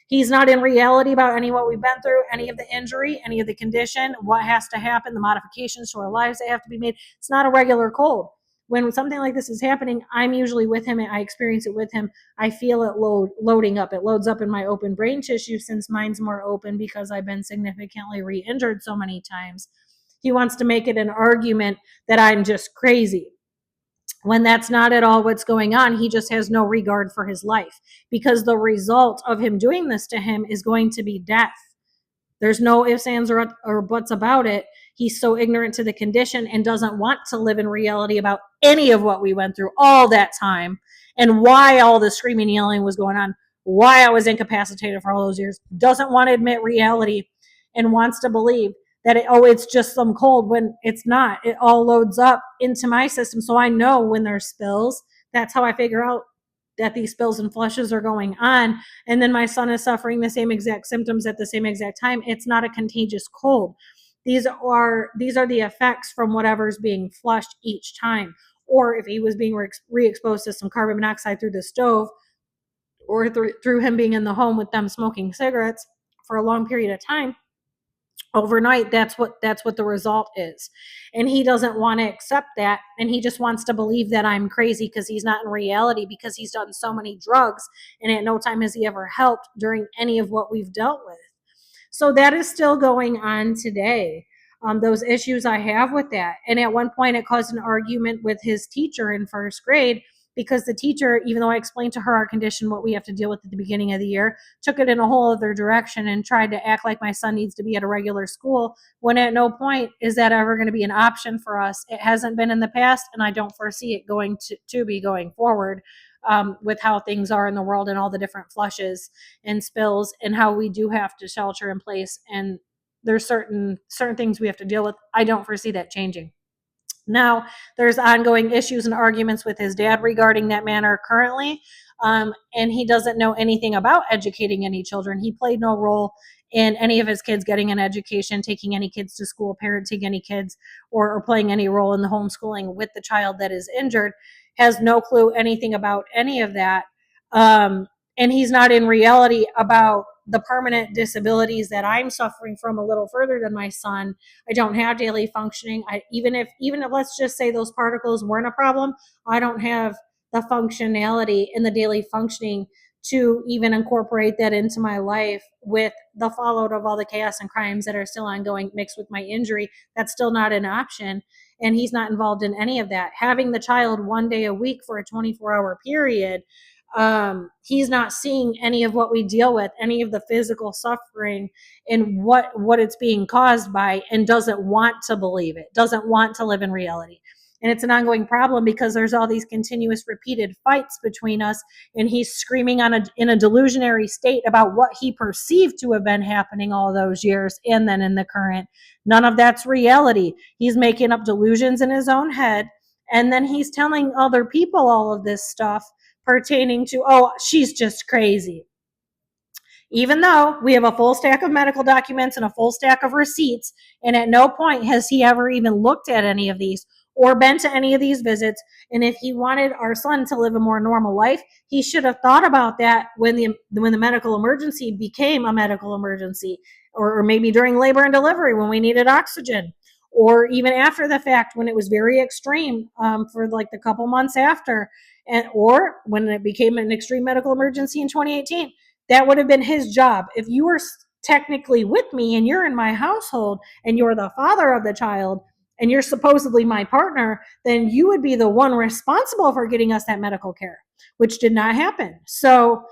He's not in reality about any of what we've been through, any of the injury, any of the condition, what has to happen, the modifications to our lives that have to be made. It's not a regular cold. When something like this is happening, I'm usually with him and I experience it with him. I feel it loading up. It loads up in my open brain tissue since mine's more open because I've been significantly re-injured so many times. He wants to make it an argument that I'm just crazy, when that's not at all what's going on. He just has no regard for his life, because the result of him doing this to him is going to be death. There's no ifs, ands, or buts about it. He's so ignorant to the condition and doesn't want to live in reality about any of what we went through all that time and why all the screaming and yelling was going on, why I was incapacitated for all those years. Doesn't want to admit reality and wants to believe that it's just some cold when it's not. It all loads up into my system. So I know when there's spills. That's how I figure out that these spills and flushes are going on. And then my son is suffering the same exact symptoms at the same exact time. It's not a contagious cold. These are the effects from whatever's being flushed each time. or if he was being re-exposed to some carbon monoxide through the stove, or through him being in the home with them smoking cigarettes for a long period of time, overnight, that's what the result is. And he doesn't want to accept that, and he just wants to believe that I'm crazy, because he's not in reality, because he's done so many drugs, and at no time has he ever helped during any of what we've dealt with. So that is still going on today. Those issues I have with that. And at one point, it caused an argument with his teacher in first grade, because the teacher, even though I explained to her our condition, what we have to deal with at the beginning of the year, took it in a whole other direction and tried to act like my son needs to be at a regular school, when at no point is that ever going to be an option for us. It hasn't been in the past, and I don't foresee it going to be going forward. With how things are in the world and all the different flushes and spills, and how we do have to shelter in place, and there's certain things we have to deal with. I don't foresee that changing. Now, there's ongoing issues and arguments with his dad regarding that matter currently, and he doesn't know anything about educating any children. He played no role in any of his kids getting an education, taking any kids to school, parenting any kids, or playing any role in the homeschooling with the child that is injured. Has no clue anything about any of that. And he's not in reality about the permanent disabilities that I'm suffering from a little further than my son. I don't have daily functioning. Even if let's just say those particles weren't a problem, I don't have the functionality and the daily functioning to even incorporate that into my life, with the fallout of all the chaos and crimes that are still ongoing mixed with my injury. That's still not an option. And he's not involved in any of that. Having the child one day a week for a 24-hour period, he's not seeing any of what we deal with, any of the physical suffering, and what it's being caused by, and doesn't want to believe it, doesn't want to live in reality. And it's an ongoing problem, because there's all these continuous repeated fights between us, and he's screaming in a delusionary state about what he perceived to have been happening all those years, and then in the current. None of that's reality. He's making up delusions in his own head, and then he's telling other people all of this stuff pertaining to, oh, she's just crazy. Even though we have a full stack of medical documents and a full stack of receipts, and at no point has he ever even looked at any of these or been to any of these visits. And if he wanted our son to live a more normal life, he should have thought about that when the medical emergency became a medical emergency, or maybe during labor and delivery when we needed oxygen, or even after the fact when it was very extreme, for like the couple months after, or when it became an extreme medical emergency in 2018. That would have been his job. If you were technically with me and you're in my household and you're the father of the child and you're supposedly my partner, then you would be the one responsible for getting us that medical care, which did not happen. So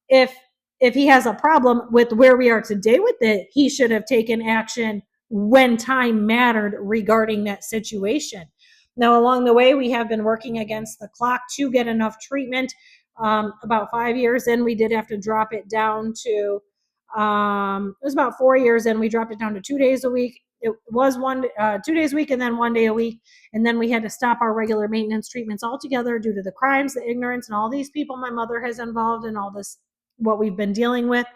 if he has a problem with where we are today with it, he should have taken action when time mattered regarding that situation. Now, along the way, we have been working against the clock to get enough treatment. About 5 years in, we did have to drop it down to, it was about 4 years in, we dropped it down to 2 days a week. It was 2 days a week and then 1 day a week. And then we had to stop our regular maintenance treatments altogether due to the crimes, the ignorance, and all these people my mother has involved in all this, what we've been dealing with.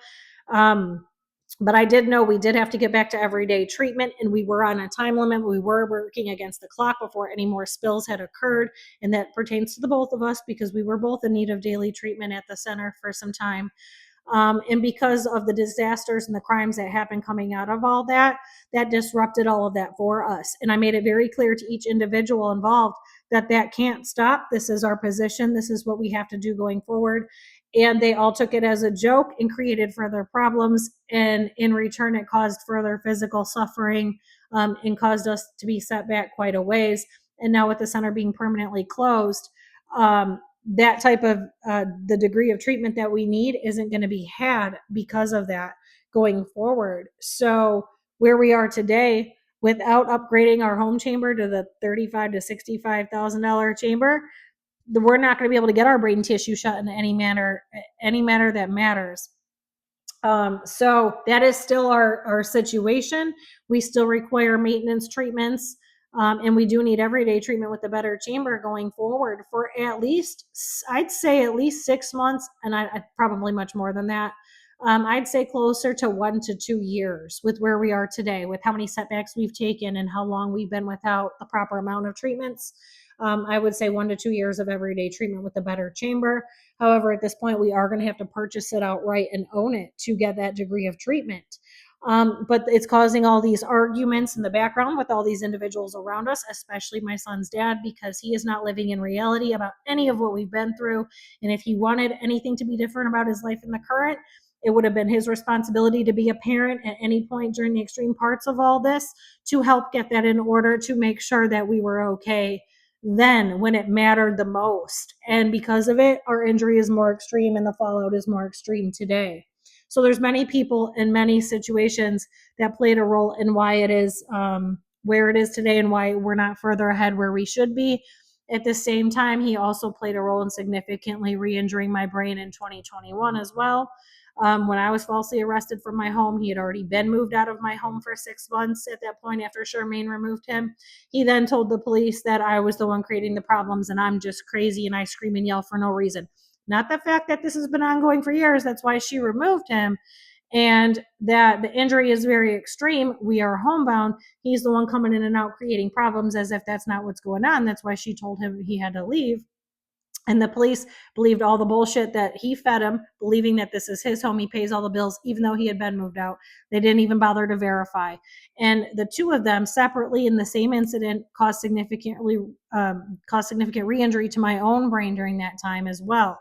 But I did know we did have to get back to everyday treatment, and we were on a time limit. We were working against the clock before any more spills had occurred, and that pertains to the both of us, because we were both in need of daily treatment at the center for some time. And because of the disasters and the crimes that happened coming out of all that, that disrupted all of that for us. And I made it very clear to each individual involved that can't stop. This is our position. This is what we have to do going forward. And they all took it as a joke and created further problems. And in return, it caused further physical suffering, and caused us to be set back quite a ways. And now with the center being permanently closed, that type of the degree of treatment that we need isn't going to be had because of that going forward. So where we are today, without upgrading our home chamber to the $35,000 to $65,000 chamber, we're not going to be able to get our brain tissue shut in any manner that matters. So that is still our situation. We still require maintenance treatments, and we do need everyday treatment with the better chamber going forward for at least, I'd say at least 6 months, and I probably much more than that. I'd say closer to 1 to 2 years with where we are today, with how many setbacks we've taken and how long we've been without the proper amount of treatments. I would say 1 to 2 years of everyday treatment with a better chamber. However, at this point, we are going to have to purchase it outright and own it to get that degree of treatment. But it's causing all these arguments in the background with all these individuals around us, especially my son's dad, because he is not living in reality about any of what we've been through. And if he wanted anything to be different about his life in the current, it would have been his responsibility to be a parent at any point during the extreme parts of all this to help get that in order, to make sure that we were okay then when it mattered the most. And because of it, our injury is more extreme and the fallout is more extreme today. So there's many people in many situations that played a role in why it is where it is today and why we're not further ahead where we should be. At the same time, he also played a role in significantly re-injuring my brain in 2021 as well. When I was falsely arrested from my home, he had already been moved out of my home for 6 months at that point after Charmaine removed him. He then told the police that I was the one creating the problems and I'm just crazy and I scream and yell for no reason. Not the fact that this has been ongoing for years, that's why she removed him, and that the injury is very extreme. We are homebound. He's the one coming in and out creating problems as if that's not what's going on. That's why she told him he had to leave. And the police believed all the bullshit that he fed him, believing that this is his home. He pays all the bills, even though he had been moved out. They didn't even bother to verify. And the two of them separately in the same incident caused significant re-injury to my own brain during that time as well.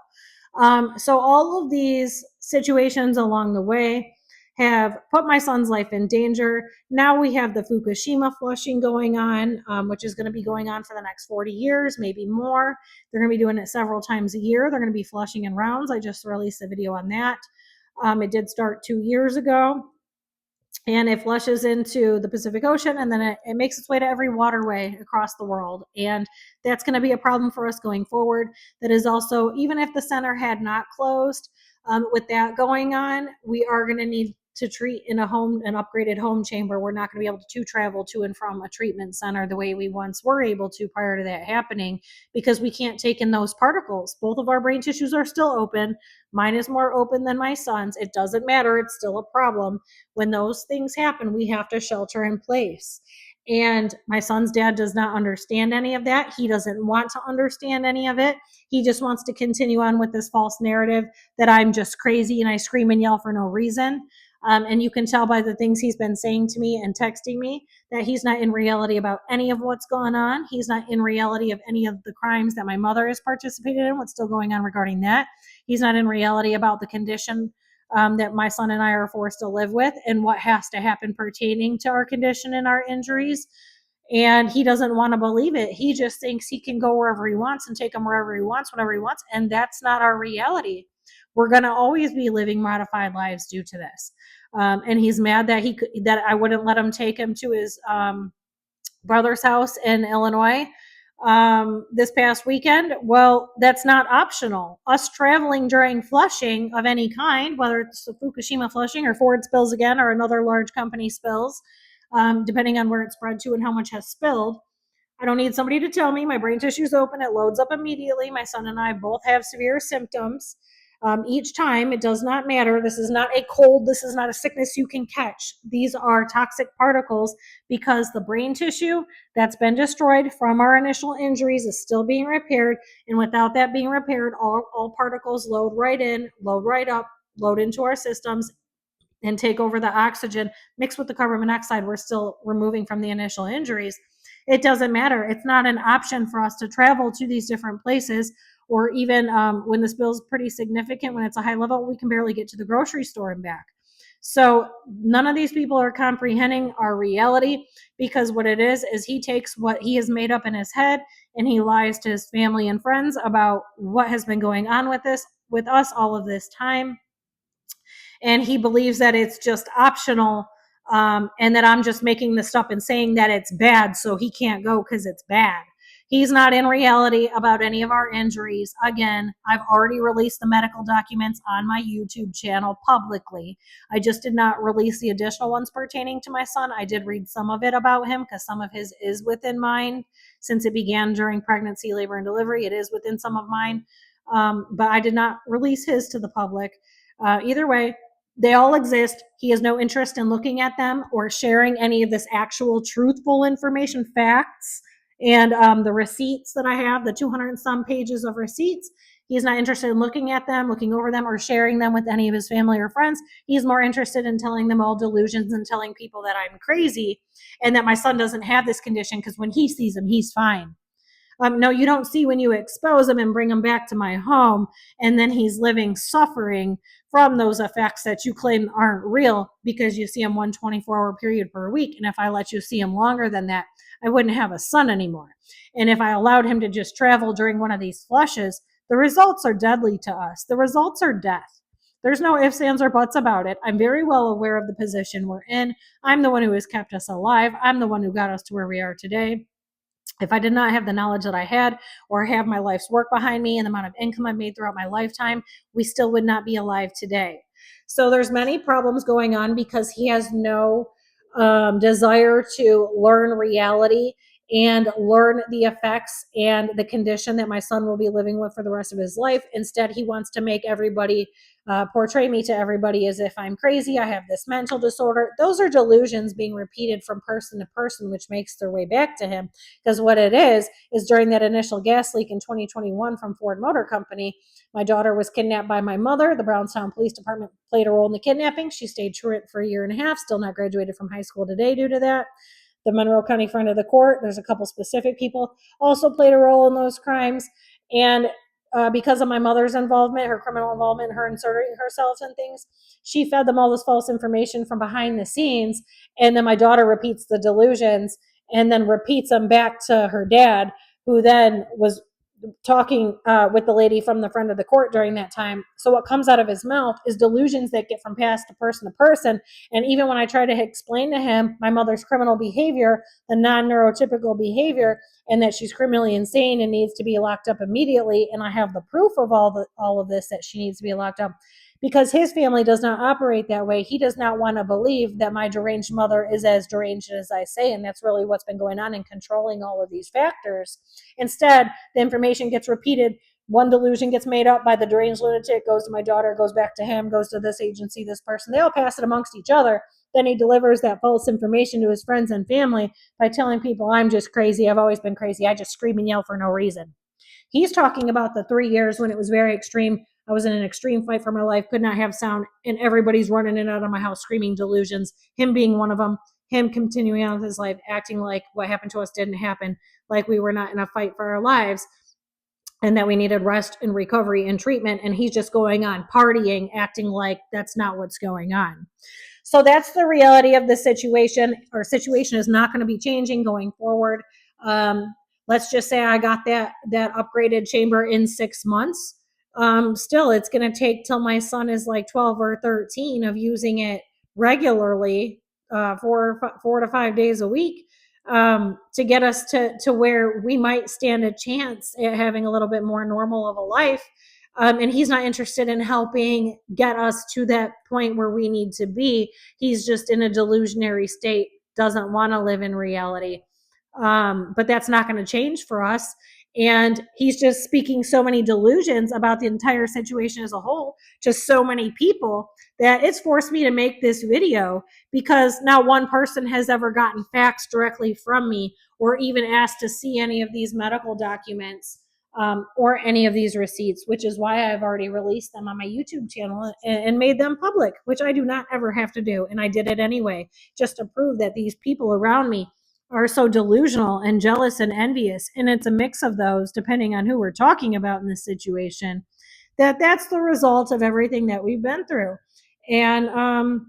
So all of these situations along the way have put my son's life in danger. Now we have the Fukushima flushing going on, which is going to be going on for the next 40 years, maybe more. They're going to be doing it several times a year. They're going to be flushing in rounds. I just released a video on that. It did start 2 years ago. And it flushes into the Pacific Ocean, and then it makes its way to every waterway across the world. And that's going to be a problem for us going forward. That is also, even if the center had not closed, with that going on, we are going to need to treat in an upgraded home chamber. We're not going to be able to travel to and from a treatment center the way we once were able to prior to that happening, because we can't take in those particles. Both of our brain tissues are still open. Mine is more open than my son's. It doesn't matter. It's still a problem. When those things happen, we have to shelter in place. And my son's dad does not understand any of that. He doesn't want to understand any of it. He just wants to continue on with this false narrative that I'm just crazy and I scream and yell for no reason. And you can tell by the things he's been saying to me and texting me that he's not in reality about any of what's going on. He's not in reality of any of the crimes that my mother has participated in, what's still going on regarding that. He's not in reality about the condition that my son and I are forced to live with and what has to happen pertaining to our condition and our injuries. And he doesn't want to believe it. He just thinks he can go wherever he wants and take him wherever he wants, whenever he wants. And that's not our reality. We're going to always be living modified lives due to this. And he's mad that I wouldn't let him take him to his brother's house in Illinois this past weekend. Well, that's not optional. Us traveling during flushing of any kind, whether it's the Fukushima flushing or Ford spills again or another large company spills, depending on where it spread to and how much has spilled. I don't need somebody to tell me. My brain tissue's open. It loads up immediately. My son and I both have severe symptoms. Each time, it does not matter. This is not a cold. This is not a sickness you can catch. These are toxic particles because the brain tissue that's been destroyed from our initial injuries is still being repaired. And without that being repaired, all particles load right in, load right up, load into our systems, and take over the oxygen mixed with the carbon monoxide we're still removing from the initial injuries. It doesn't matter. It's not an option for us to travel to these different places, or even when the spill is pretty significant, when it's a high level, we can barely get to the grocery store and back. So none of these people are comprehending our reality, because what it is he takes what he has made up in his head and he lies to his family and friends about what has been going on with us all of this time. And he believes that it's just optional, and that I'm just making this up and saying that it's bad, so he can't go because it's bad. He's not in reality about any of our injuries. Again, I've already released the medical documents on my YouTube channel publicly. I just did not release the additional ones pertaining to my son. I did read some of it about him because some of his is within mine. Since it began during pregnancy, labor, and delivery, it is within some of mine. But I did not release his to the public. Either way, they all exist. He has no interest in looking at them or sharing any of this actual truthful information, facts, And the receipts that I have, the 200 and some pages of receipts, he's not interested in looking at them, looking over them, or sharing them with any of his family or friends. He's more interested in telling them all delusions and telling people that I'm crazy and that my son doesn't have this condition because when he sees him, he's fine. No, you don't see when you expose him and bring him back to my home, and then he's living suffering from those effects that you claim aren't real because you see him 1 24-hour period per week. And if I let you see him longer than that, I wouldn't have a son anymore. And if I allowed him to just travel during one of these flushes, the results are deadly to us. The results are death. There's no ifs, ands, or buts about it. I'm very well aware of the position we're in. I'm the one who has kept us alive. I'm the one who got us to where we are today. If I did not have the knowledge that I had or have my life's work behind me and the amount of income I've made throughout my lifetime, we still would not be alive today. So there's many problems going on because he has no desire to learn reality and learn the effects and the condition that my son will be living with for the rest of his life. Instead, he wants to make everybody portray me to everybody as if I'm crazy. I have this mental disorder. Those are delusions being repeated from person to person, which makes their way back to him. Because what it is during that initial gas leak in 2021 from Ford Motor Company, my daughter was kidnapped by my mother. The Brownstown Police Department played a role in the kidnapping. She stayed truant for a year and a half, still not graduated from high school today due to that. The Monroe County Friend of the Court, there's a couple specific people, also played a role in those crimes. And because of my mother's involvement, her criminal involvement, her inserting herself in things, she fed them all this false information from behind the scenes. And then my daughter repeats the delusions and then repeats them back to her dad, who then was talking with the lady from the friend of the court during that time. So what comes out of his mouth is delusions that get from past to person. And even when I try to explain to him my mother's criminal behavior, the non-neurotypical behavior, and that she's criminally insane and needs to be locked up immediately, and I have the proof of all of this, that she needs to be locked up, because his family does not operate that way. He does not want to believe that my deranged mother is as deranged as I say, and that's really what's been going on in controlling all of these factors. Instead, the information gets repeated. One delusion gets made up by the deranged lunatic, goes to my daughter, goes back to him, goes to this agency, this person. They all pass it amongst each other. Then he delivers that false information to his friends and family by telling people, I'm just crazy. I've always been crazy. I just scream and yell for no reason. He's talking about the 3 years when it was very extreme. I was in an extreme fight for my life, could not have sound, and everybody's running in and out of my house screaming delusions, him being one of them, him continuing on with his life, acting like what happened to us didn't happen, like we were not in a fight for our lives, and that we needed rest and recovery and treatment. And he's just going on partying, acting like that's not what's going on. So that's the reality of the situation. Our situation is not going to be changing going forward. Let's just say I got that upgraded chamber in 6 months. Still, it's going to take till my son is like 12 or 13 of using it regularly, 4 to 5 days a week, to get us to where we might stand a chance at having a little bit more normal of a life. And he's not interested in helping get us to that point where we need to be. He's just in a delusionary state, doesn't want to live in reality. But that's not going to change for us. And he's just speaking so many delusions about the entire situation as a whole to so many people that it's forced me to make this video, because not one person has ever gotten facts directly from me or even asked to see any of these medical documents, or any of these receipts, which is why I've already released them on my YouTube channel and made them public, which I do not ever have to do. And I did it anyway, just to prove that these people around me are so delusional and jealous and envious. And it's a mix of those, depending on who we're talking about in this situation, that's the result of everything that we've been through. And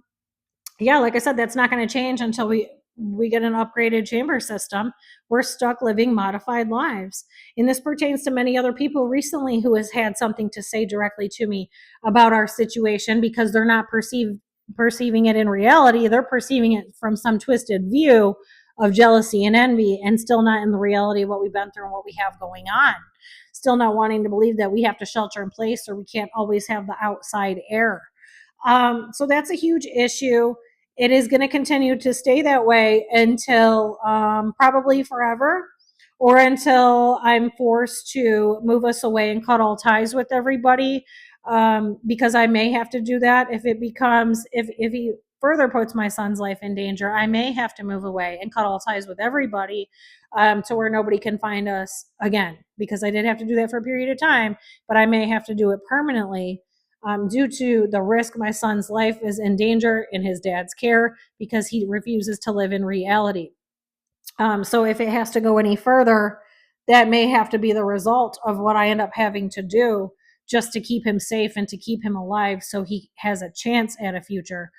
yeah, like I said, that's not going to change until we get an upgraded chamber system. We're stuck living modified lives. And this pertains to many other people recently who has had something to say directly to me about our situation, because they're not perceiving it in reality. They're perceiving it from some twisted view of jealousy and envy, and still not in the reality of what we've been through and what we have going on. Still not wanting to believe that we have to shelter in place, or we can't always have the outside air. So that's a huge issue. It is going to continue to stay that way until probably forever, or until I'm forced to move us away and cut all ties with everybody, because I may have to do that if it becomes, if he further puts my son's life in danger, I may have to move away and cut all ties with everybody, to where nobody can find us again, because I did have to do that for a period of time, but I may have to do it permanently, due to the risk my son's life is in danger in his dad's care because he refuses to live in reality. So if it has to go any further, that may have to be the result of what I end up having to do just to keep him safe and to keep him alive so he has a chance at a future.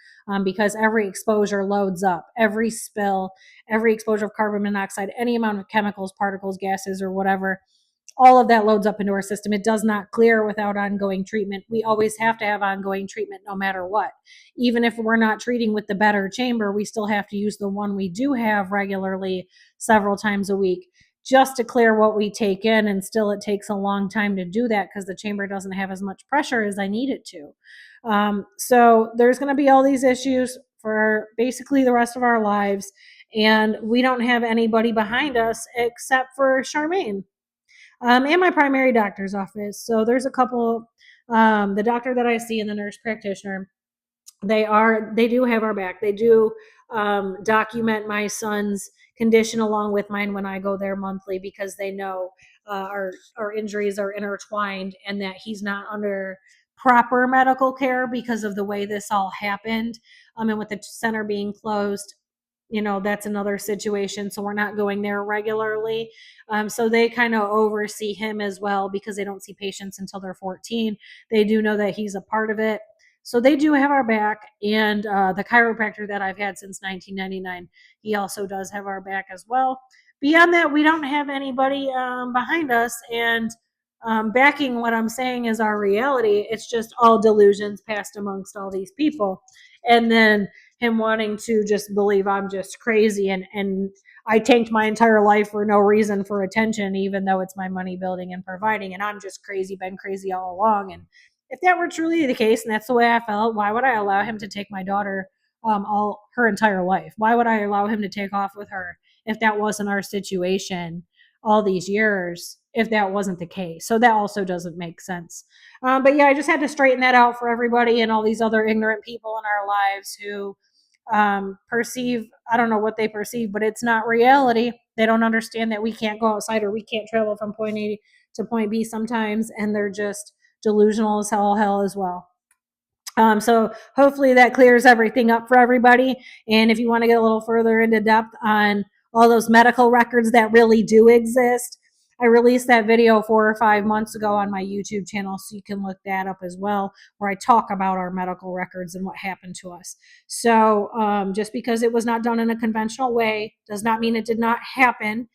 Because every exposure loads up, every spill, every exposure of carbon monoxide, any amount of chemicals, particles, gases, or whatever, all of that loads up into our system. It does not clear without ongoing treatment. We always have to have ongoing treatment no matter what. Even if we're not treating with the better chamber, we still have to use the one we do have regularly several times a week just to clear what we take in. And still, it takes a long time to do that because the chamber doesn't have as much pressure as I need it to. So there's going to be all these issues for basically the rest of our lives. And we don't have anybody behind us except for Charmaine, and my primary doctor's office. So there's a couple, the doctor that I see and the nurse practitioner, they do have our back. They do document my son's condition along with mine when I go there monthly, because they know our injuries are intertwined and that he's not under proper medical care because of the way this all happened. And with the center being closed, that's another situation. So we're not going there regularly. So they kind of oversee him as well because they don't see patients until they're 14. They do know that he's a part of it. So they do have our back. And the chiropractor that I've had since 1999, he also does have our back as well. Beyond that, we don't have anybody behind us. And backing what I'm saying is our reality. It's just all delusions passed amongst all these people. And then him wanting to just believe I'm just crazy, and I tanked my entire life for no reason, for attention, even though it's my money building and providing, and I'm just crazy, been crazy all along. And if that were truly the case and that's the way I felt, why would I allow him to take my daughter all her entire life? Why would I allow him to take off with her if that wasn't our situation all these years, if that wasn't the case? So that also doesn't make sense. But yeah, I just had to straighten that out for everybody and all these other ignorant people in our lives who perceive, I don't know what they perceive, but it's not reality. They don't understand that we can't go outside or we can't travel from point A to point B sometimes, and they're just delusional as hell as well. So hopefully that clears everything up for everybody. And if you want to get a little further into depth on all those medical records that really do exist, I released that video 4 or 5 months ago on my YouTube channel, so you can look that up as well, where I talk about our medical records and what happened to us. So just because it was not done in a conventional way does not mean it did not happen.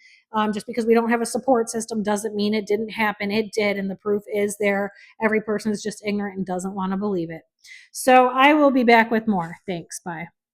Just because we don't have a support system doesn't mean it didn't happen. It did, and the proof is there. Every person is just ignorant and doesn't want to believe it. So I will be back with more. Thanks. Bye.